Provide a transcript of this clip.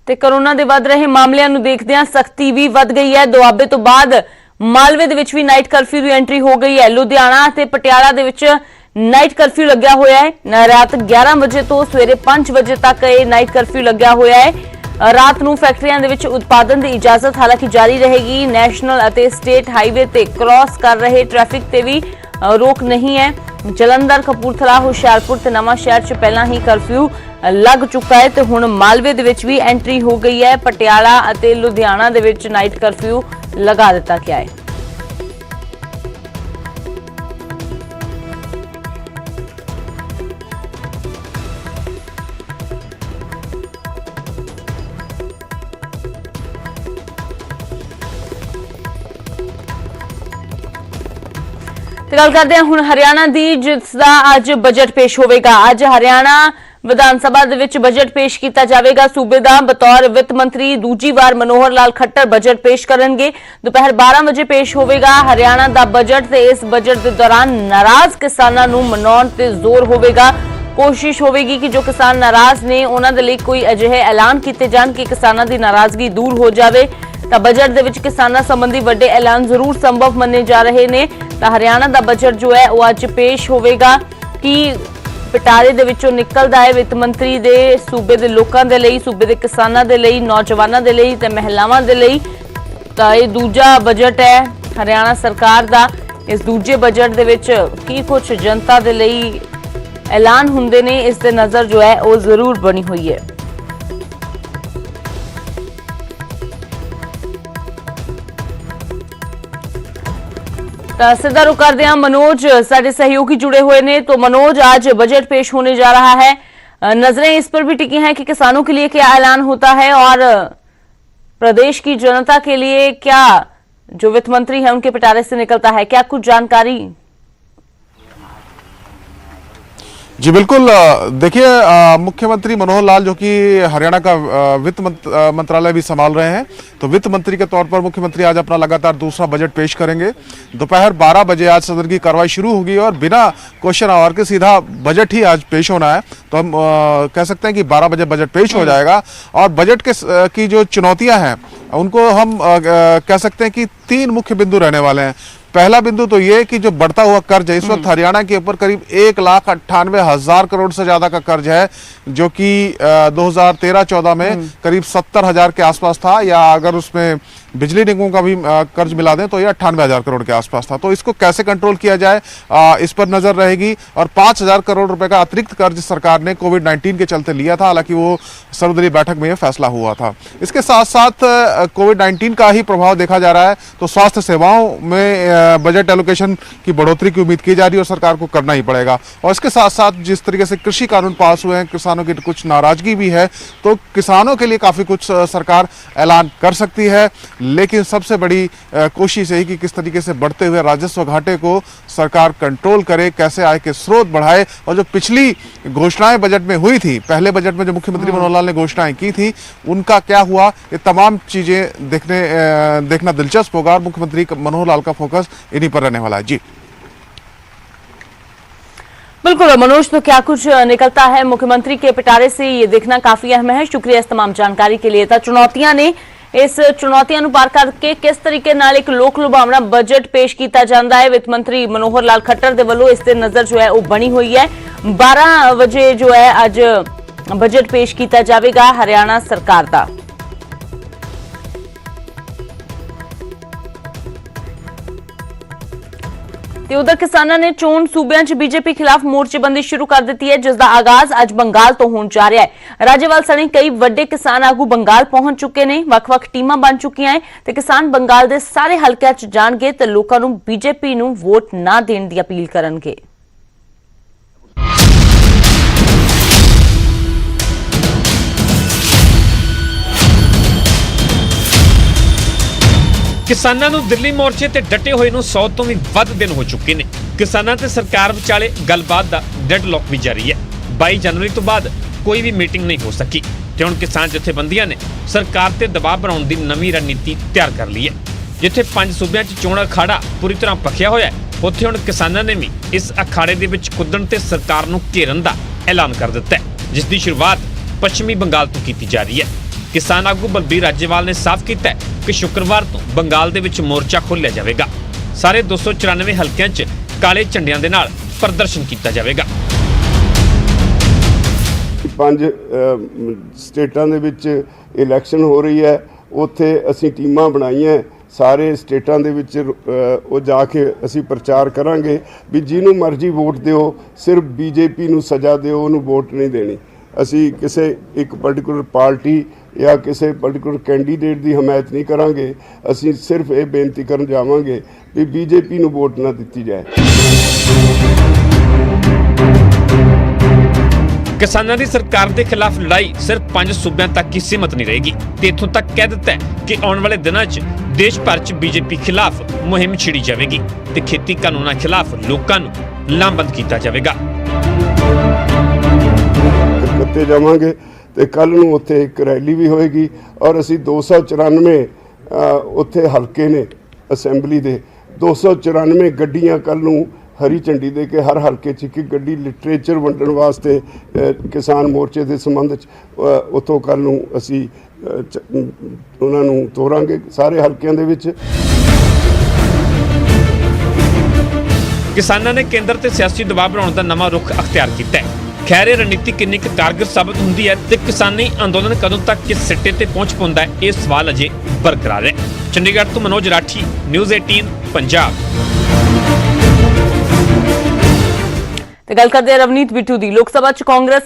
ਤੇ ਕੋਰੋਨਾ ਦੇ ਵੱਧ ਰਹੇ ਮਾਮਲਿਆਂ ਨੂੰ ਦੇਖਦਿਆਂ ਸਖਤੀ ਵੀ ਵੱਧ ਗਈ ਹੈ। ਦੁਆਬੇ ਤੋਂ ਬਾਅਦ ਮਾਲਵੇ ਦੇ ਵਿੱਚ ਵੀ ਨਾਈਟ ਕਰਫਿਊ ਦੀ ਐਂਟਰੀ ਹੋ ਗਈ ਹੈ। ਲੁਧਿਆਣਾ ਤੇ ਪਟਿਆਲਾ ਦੇ ਵਿੱਚ ਨਾਈਟ ਕਰਫਿਊ ਲੱਗਿਆ ਹੋਇਆ ਹੈ। ਰਾਤ 11 ਵਜੇ ਤੋਂ ਸਵੇਰੇ 5 ਵਜੇ ਤੱਕ ਇਹ ਨਾਈਟ ਕਰਫਿਊ ਲੱਗਿਆ ਹੋਇਆ ਹੈ। ਰਾਤ ਨੂੰ ਫੈਕਟਰੀਆਂ ਦੇ ਵਿੱਚ ਉਤਪਾਦਨ ਦੀ ਇਜਾਜ਼ਤ ਹਾਲਾਂकि ਜਾਰੀ ਰਹੇਗੀ। ਨੈਸ਼ਨਲ ਅਤੇ ਸਟੇਟ ਹਾਈਵੇ ਤੇ ਕ੍ਰਾਸ ਕਰ ਰਹੇ ਟ੍ਰੈਫਿਕ ਤੇ ਵੀ रोक नहीं है। जलंधर, कपूरथला, हुशियारपुर ते नवां शहर च पहला ही करफ्यू लग चुका है ते हुण मालवे दे विच भी एंट्री हो गई है। पटियाला अते लुधियाना दे विच नाइट करफ्यू लगा दिता गया है। गल करते हैं हुण हरियाणा दी, जिसदा अज बजट पेश होवेगा। अज हरियाणा विधान सभा दे विच बजट पेश किया जाएगा। सूबे दा बतौर वित्त मंत्री दूजी बार मनोहर लाल खट्टर बजट पेश करेंगे। दोपहर 12 बजे पेश होवेगा हरियाणा दा बजट ते इस बजट के दौरान नाराज किसानां नूं मनाउण ते जोर होवेगा। कोशिश होवेगी कि जो किसान नाराज ने उन्हां दे लई कोई अजिहे ऐलान कीते जाण कि किसानां दी नाराजगी दूर हो जावे। ਤਾਂ बजट ਦੇ ਵਿੱਚ किसानां संबंधी ਵੱਡੇ ऐलान जरूर संभव ਮੰਨੇ जा रहे ने। ਤਾਂ हरियाणा ਦਾ बजट जो है वो ਅੱਜ पेश होवेगा कि पिटारे ਦੇ ਵਿੱਚੋਂ ਨਿਕਲਦਾ ਹੈ ਵਿੱਤ ਮੰਤਰੀ ਦੇ ਸੂਬੇ ਦੇ ਲੋਕਾਂ ਦੇ ਲਈ, ਸੂਬੇ ਦੇ ਕਿਸਾਨਾਂ ਦੇ ਲਈ, ਨੌਜਵਾਨਾਂ ਦੇ ਲਈ ਤੇ ਮਹਿਲਾਵਾਂ ਦੇ ਲਈ। ਤਾਂ ਇਹ ਦੂਜਾ ਬਜਟ ਹੈ ਹਰਿਆਣਾ ਸਰਕਾਰ ਦਾ। ਇਸ ਦੂਜੇ ਬਜਟ ਦੇ ਵਿੱਚ ਕੀ ਕੁਝ ਜਨਤਾ ਦੇ ਲਈ ਐਲਾਨ ਹੁੰਦੇ ਨੇ, ਇਸ ਤੇ ਨਜ਼ਰ ਜੋ ਹੈ ਉਹ ਜ਼ਰੂਰ ਬਣੀ ਹੋਈ ਹੈ। सीधा रुख करते हैं, मनोज साडे सहयोगी जुड़े हुए ने। तो मनोज, आज बजट पेश होने जा रहा है, नजरें इस पर भी टिकी हैं कि किसानों के लिए क्या ऐलान होता है और प्रदेश की जनता के लिए क्या जो वित्त मंत्री है उनके पिटारे से निकलता है, क्या कुछ जानकारी? जी बिल्कुल, देखिए मुख्यमंत्री मनोहर लाल जो कि हरियाणा का वित्त मंत्रालय भी संभाल रहे हैं, तो वित्त मंत्री के तौर पर मुख्यमंत्री आज अपना लगातार दूसरा बजट पेश करेंगे। दोपहर 12 बजे आज सदन की कार्रवाई शुरू होगी और बिना क्वेश्चन आवर के सीधा बजट ही आज पेश होना है। तो हम कह सकते हैं कि 12 बजे बजट पेश हो जाएगा। और बजट की जो चुनौतियां हैं उनको हम कह सकते हैं कि 3 मुख्य बिंदु रहने वाले हैं। पहला बिंदु तो ये कि जो बढ़ता हुआ कर्ज है, इस वक्त हरियाणा के ऊपर करीब 1,98,000 करोड़ से ज्यादा का कर्ज है, जो कि 2013-14 में करीब 70,000 के आसपास था, या अगर उसमें बिजली निगमों का भी कर्ज मिला दें तो ये 98,000 करोड़ के आसपास था। तो इसको कैसे कंट्रोल किया जाए, इस पर नजर रहेगी। और 5,000 करोड़ रुपए का अतिरिक्त कर्ज सरकार ने कोविड-19 के चलते लिया था, हालांकि वो सर्वदलीय बैठक में यह फैसला हुआ था। इसके साथ साथ कोविड-19 का ही प्रभाव देखा जा रहा है, तो स्वास्थ्य सेवाओं में बजट एलोकेशन की बढ़ोतरी की उम्मीद की जा रही है और सरकार को करना ही पड़ेगा। और इसके साथ साथ जिस तरीके से कृषि कानून पास हुए हैं, किसानों की कुछ नाराजगी भी है, तो किसानों के लिए काफी कुछ सरकार ऐलान कर सकती है। लेकिन सबसे बड़ी कोशिश यही कि किस तरीके से बढ़ते हुए राजस्व घाटे को सरकार कंट्रोल करे, कैसे आय के स्रोत बढ़ाए। और जो पिछली घोषणाएं बजट में हुई थी, पहले बजट में जो मुख्यमंत्री मनोहर लाल ने घोषणाएं की थी, उनका क्या हुआ, ये तमाम चीजें देखना दिलचस्प होगा। और मुख्यमंत्री मनोहर लाल का फोकस इन्हीं पर रहने वाला है। जी बिल्कुल मनोज, तो क्या कुछ निकलता है मुख्यमंत्री के पिटारे से, ये देखना काफी अहम है। शुक्रिया इस तमाम जानकारी के लिए। चुनौतियां ने, इस चुनौतियां नूं पार करके किस तरीके नाल एक लोक लुभावना बजट पेश किया जाता है, वित्त मंत्री मनोहर लाल खट्टर दे वल्लों इस ते नजर जो है वो बनी हुई है। 12 बजे जो है अज बजट पेश किया जाएगा हरियाणा सरकार का। ਤੇ ਉਧਰ ਕਿਸਾਨਾਂ ਨੇ ਚੋਣ ਸੂਬਿਆਂ 'ਚ ਬੀਜੇਪੀ ਖਿਲਾਫ ਮੋਰਚੇਬੰਦੀ ਸ਼ੁਰੂ ਕਰ ਦਿੱਤੀ ਹੈ, ਜਿਸ ਦਾ ਆਗਾਜ਼ ਅੱਜ ਬੰਗਾਲ ਤੋਂ ਹੋਣ ਜਾ ਰਿਹਾ ਹੈ। ਰਾਜੇਵਾਲ ਸਣੇ ਕਈ ਵੱਡੇ ਕਿਸਾਨ ਆਗੂ ਬੰਗਾਲ ਪਹੁੰਚ ਚੁੱਕੇ ਨੇ, ਵੱਖ-ਵੱਖ ਟੀਮਾਂ ਬਣ ਚੁੱਕੀਆਂ ਹੈ ਤੇ ਕਿਸਾਨ ਬੰਗਾਲ ਦੇ ਸਾਰੇ ਹਲਕਿਆਂ 'ਚ ਜਾਣਗੇ ਤੇ ਲੋਕਾਂ ਨੂੰ ਬੀਜੇਪੀ ਨੂੰ ਵੋਟ ਨਾ ਦੇਣ ਦੀ ਅਪੀਲ ਕਰਨਗੇ। किसानों ਨੂੰ ਦਿੱਲੀ ਮੋਰਚੇ ਤੇ ਡਟੇ ਹੋਏ ਨੂੰ 100 ਤੋਂ ਵੀ ਵੱਧ ਦਿਨ ਹੋ ਚੁੱਕੇ ਨੇ। ਕਿਸਾਨਾਂ ਤੇ ਸਰਕਾਰ ਵਿਚਾਲੇ ਗੱਲਬਾਤ ਦਾ ਡੈਡਲੌਕ ਵੀ ਜਾਰੀ ਹੈ। 22 ਜਨਵਰੀ ਤੋਂ ਬਾਅਦ ਕੋਈ ਵੀ ਮੀਟਿੰਗ ਨਹੀਂ ਹੋ ਸਕੀ ਤੇ ਹੁਣ ਕਿਸਾਨ ਜਥੇਬੰਦੀਆਂ ਨੇ ਸਰਕਾਰ ਤੇ ਦਬਾਅ ਬਣਾਉਣ ਦੀ ਨਵੀਂ ਰਣਨੀਤੀ ਤਿਆਰ ਕਰ ਲਈ ਹੈ। ਜਿੱਥੇ 5 ਸੂਬਿਆਂ 'ਚ ਚੋਣ ਅਖਾੜਾ ਪੂਰੀ ਤਰ੍ਹਾਂ ਭਖਿਆ ਹੋਇਆ ਹੈ, ਉੱਥੇ ਹੁਣ ਕਿਸਾਨਾਂ ਨੇ ਵੀ ਇਸ ਅਖਾੜੇ ਦੇ ਵਿੱਚ ਕੁੱਦਣ ਤੇ ਸਰਕਾਰ ਨੂੰ ਘੇਰਨ ਦਾ ਐਲਾਨ ਕਰ ਦਿੱਤਾ ਹੈ, ਜਿਸ ਦੀ ਸ਼ੁਰੂਆਤ ਪੱਛਮੀ ਬੰਗਾਲ ਤੋਂ ਕੀਤੀ ਜਾ ਰਹੀ ਹੈ। ਕਿਸਾਨ ਆਗੂ ਬਲਬੀਰ ਰਾਜੇਵਾਲ ਨੇ ਸਾਫ਼ ਕੀਤਾ ਹੈ ਕਿ ਸ਼ੁੱਕਰਵਾਰ ਤੋਂ ਬੰਗਾਲ ਦੇ ਵਿੱਚ ਮੋਰਚਾ ਖੋਲ੍ਹਿਆ ਜਾਵੇਗਾ। ਸਾਰੇ 294 ਹਲਕਿਆਂ 'ਚ ਕਾਲੇ ਝੰਡਿਆਂ ਦੇ ਨਾਲ ਪ੍ਰਦਰਸ਼ਨ ਕੀਤਾ ਜਾਵੇਗਾ। 5 ਸਟੇਟਾਂ ਦੇ ਵਿੱਚ ਇਲੈਕਸ਼ਨ ਹੋ ਰਹੀ ਹੈ, ਉੱਥੇ ਅਸੀਂ ਟੀਮਾਂ ਬਣਾਈਆਂ, ਸਾਰੇ ਸਟੇਟਾਂ ਦੇ ਵਿੱਚ ਉਹ ਜਾ ਕੇ ਅਸੀਂ ਪ੍ਰਚਾਰ ਕਰਾਂਗੇ ਵੀ ਜਿਹਨੂੰ ਮਰਜ਼ੀ ਵੋਟ ਦਿਓ, ਸਿਰਫ ਬੀਜੇਪੀ ਨੂੰ ਸਜ਼ਾ ਦਿਓ, ਉਹਨੂੰ ਵੋਟ ਨਹੀਂ ਦੇਣੀ। ਅਸੀਂ ਕਿਸੇ ਇੱਕ ਪਾਰਟਿਕੂਲਰ ਪਾਰਟੀ ਜਾਂ ਕਿਸੇ ਪਾਰਟਿਕੂਲਰ ਕੈਂਡੀਡੇਟ ਦੀ ਹਮਾਇਤ ਨਹੀਂ ਕਰਾਂਗੇ। ਅਸੀਂ ਸਿਰਫ ਇਹ ਬੇਨਤੀ ਕਰਨ ਜਾਵਾਂਗੇ ਵੀ ਬੀਜੇਪੀ ਨੂੰ ਵੋਟ ਨਾ ਦਿੱਤੀ ਜਾਏ। ਕਿਸਾਨਾਂ ਦੀ ਸਰਕਾਰ ਦੇ ਖਿਲਾਫ ਲੜਾਈ ਸਿਰਫ 5 ਸੂਬਿਆਂ ਤੱਕ ਹੀ ਸੀਮਤ ਨਹੀਂ ਰਹੇਗੀ ਤੇ ਇੱਥੋਂ ਤੱਕ ਕਹਿ ਦਿੱਤਾ ਹੈ ਕਿ ਆਉਣ ਵਾਲੇ ਦਿਨਾਂ 'ਚ ਦੇਸ਼ ਭਰ 'ਚ ਬੀਜੇਪੀ ਖਿਲਾਫ ਮੁਹਿੰਮ ਛਿੜੀ ਜਾਵੇਗੀ ਤੇ ਖੇਤੀ ਕਾਨੂੰਨਾਂ ਖਿਲਾਫ ਲੋਕਾਂ ਨੂੰ ਲਾਮਬੰਦ ਕੀਤਾ ਜਾਵੇਗਾ। ਕਲਕੱਤੇ ਜਾਵਾਂਗੇ ਤੇ ਕੱਲ ਨੂੰ ਉੱਥੇ ਇੱਕ ਰੈਲੀ ਵੀ ਹੋਏਗੀ ਔਰ ਅਸੀਂ 294 ਉੱਥੇ ਹਲਕੇ ਨੇ ਅਸੈਂਬਲੀ ਦੇ 294 ਗੱਡੀਆਂ ਕੱਲ ਨੂੰ ਹਰੀ ਝੰਡੀ ਦੇ ਕੇ ਹਰ ਹਲਕੇ 'ਚ ਇੱਕ ਗੱਡੀ ਲਿਟਰੇਚਰ ਵੰਡਣ ਵਾਸਤੇ ਕਿਸਾਨ ਮੋਰਚੇ ਦੇ ਸੰਬੰਧ 'ਚ ਉੱਥੋਂ ਕੱਲ ਨੂੰ ਅਸੀਂ ਉਹਨਾਂ ਨੂੰ ਤੋਰਾਂਗੇ ਸਾਰੇ ਹਲਕਿਆਂ ਦੇ ਵਿੱਚ। ਕਿਸਾਨਾਂ ਨੇ ਕੇਂਦਰ ਤੇ ਸਿਆਸੀ ਦਬਾਅ ਬਣਾਉਣ ਦਾ ਨਵਾਂ ਰੁਖ ਅਖਤਿਆਰ ਕੀਤਾ ਹੈ। ਖੈਰ ਇਹ ਰਣਨੀਤੀ ਕਿੰਨੀ ਕੁ ਕਾਰਗਰ ਸਾਬਤ ਹੁੰਦੀ ਹੈ ਤੇ ਕਿਸਾਨੀ ਅੰਦੋਲਨ ਕਦੋਂ ਤੱਕ ਕਿਸ ਸਿੱਟੇ ਤੇ ਪਹੁੰਚ ਪਾਉਂਦਾ ਹੈ, ਇਹ ਸਵਾਲ ਅਜੇ ਬਰਕਰਾਰ ਹੈ। ਚੰਡੀਗੜ੍ਹ ਤੋਂ ਮਨੋਜ ਰਾਠੀ, ਨਿਊਜ਼ 18 ਪੰਜਾਬ। ਤੇ ਗੱਲ ਕਰਦੇ ਹਾਂ ਰਵਨੀਤ ਬਿੱਟੂ ਦੀ। ਲੋਕ ਸਭਾ 'ਚ ਕਾਂਗਰਸ